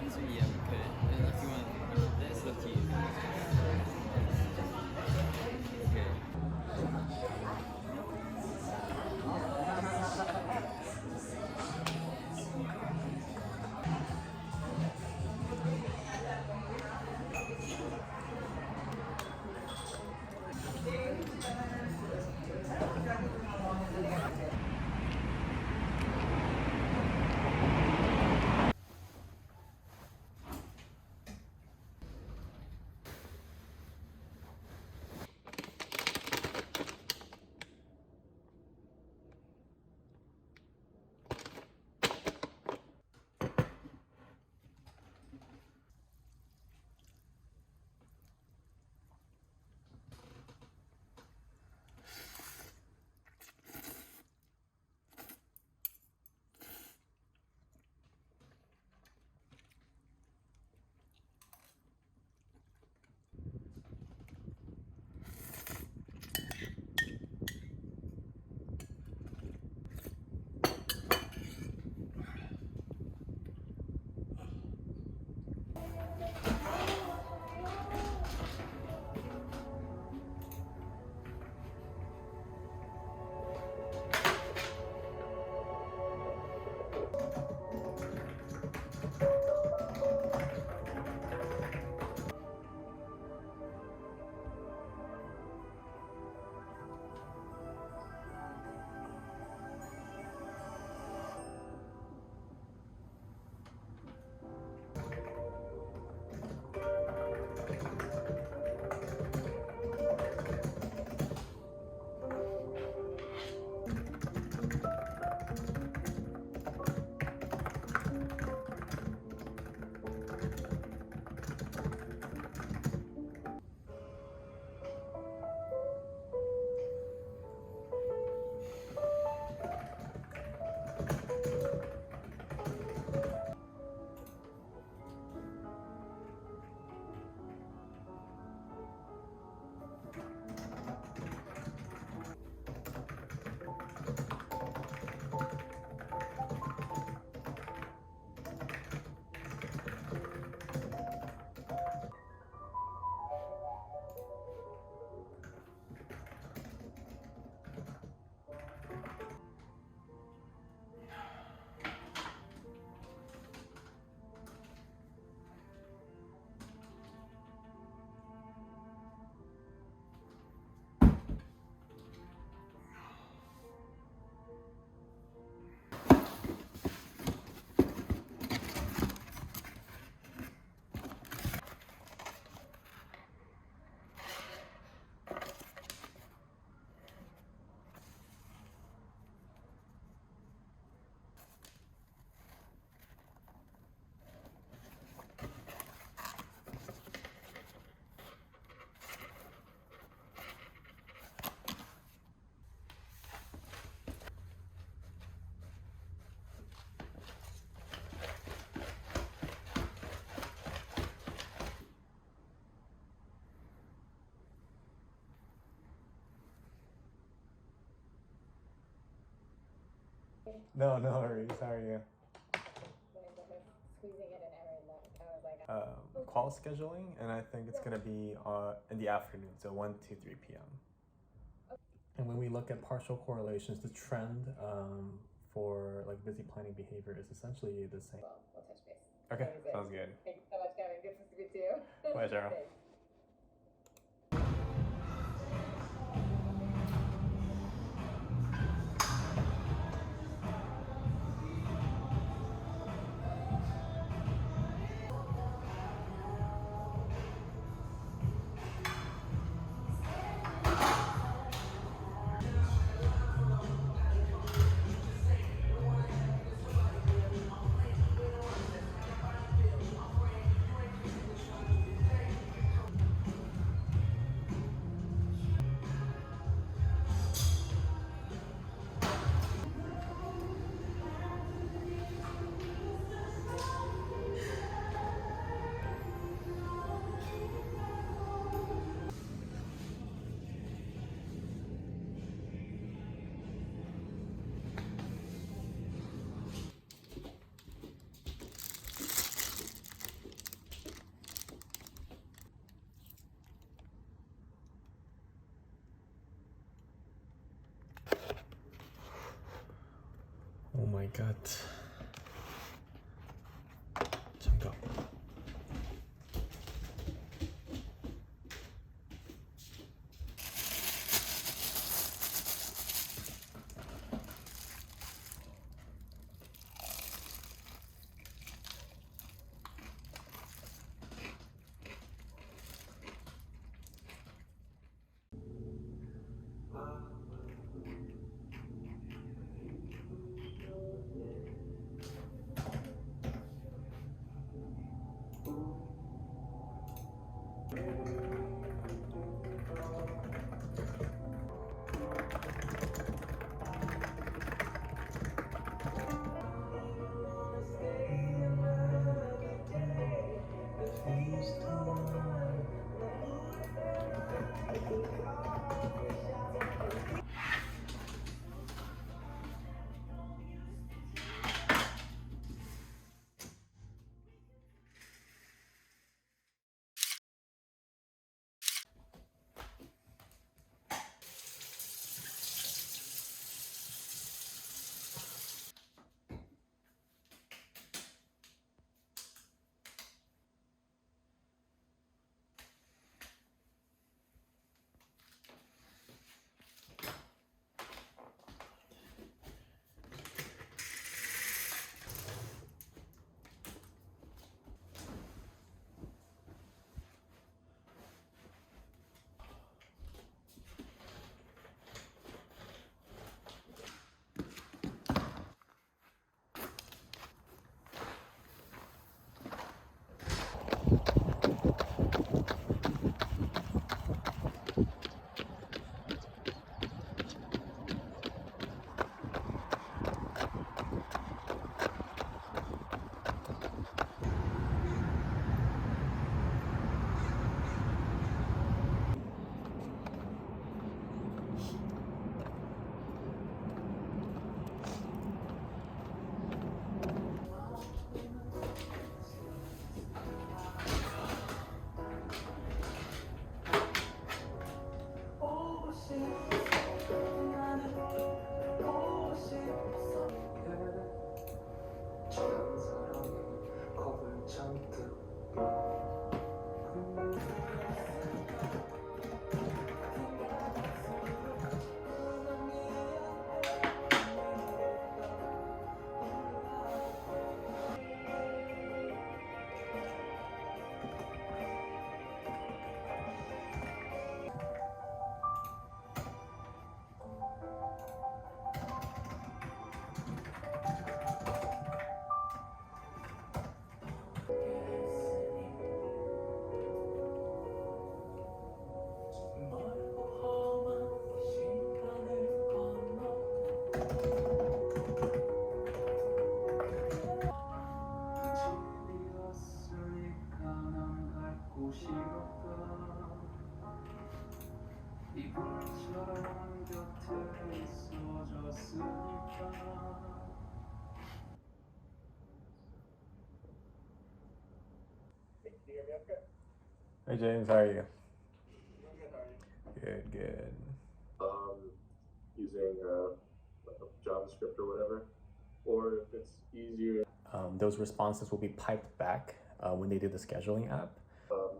So yeah, we could. And if you want this, it's up to you. Okay. No, no worries. How are you? Squeezing in an error, like I was like, Call scheduling, and I think it's gonna be in the afternoon, so 1 to 3 p.m. And when we look at partial correlations, the trend for like busy planning behavior is essentially the same. well, we'll touch base. Okay, Amazing. sounds good. Thank you so much, Kevin. Good to speak to you. Pleasure. Thanks. Oh my god. 잠깐. Hey James, how are you? Good, good. Using like a JavaScript or whatever, or if it's easier, Those responses will be piped back when they do the scheduling app.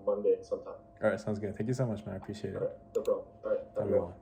Monday sometime. All right, sounds good. Thank you so much, man. I appreciate it. All right, no problem. All right, Have a good one.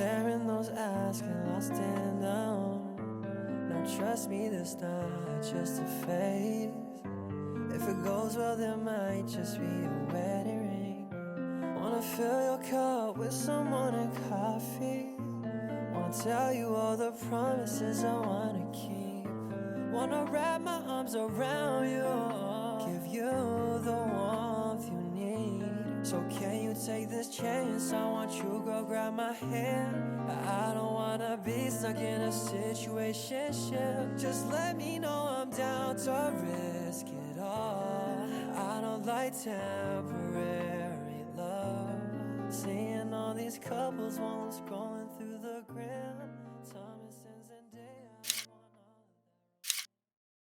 Staring those eyes, can I stand down? Now trust me, this not just a phase. If it goes well, there might just be a wedding ring. Wanna fill your cup with some morning coffee. Wanna tell you all the promises I wanna keep. Wanna wrap my arms around you, give you the warmth you need. So can you take this chance? I want you, girl, grab my hand. I don't wanna be stuck in a situationship. Just let me know I'm down to risk it all. I don't like temporary love. Seeing all these couples while I'm scrolling through the gram.